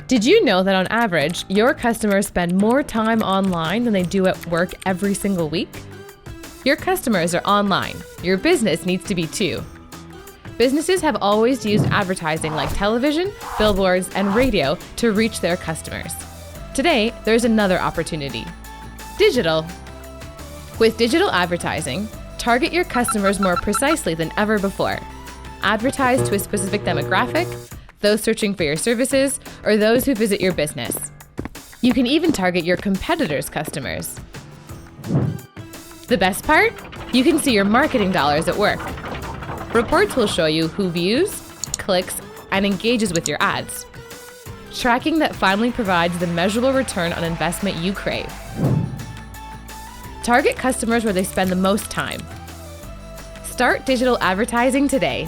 Did you know that on average, your customers spend more time online than they do at work every single week? Your customers are online. Your business needs to be too. Businesses have always used advertising like television, billboards, and radio to reach their customers. Today, there's another opportunity. Digital. With digital advertising, target your customers more precisely than ever before. Advertise to a specific demographic, those searching for your services, or those who visit your business. You can even target your competitors' customers. The best part? You can see your marketing dollars at work. Reports will show you who views, clicks, and engages with your ads. Tracking that finally provides the measurable return on investment you crave. Target customers where they spend the most time. Start digital advertising today.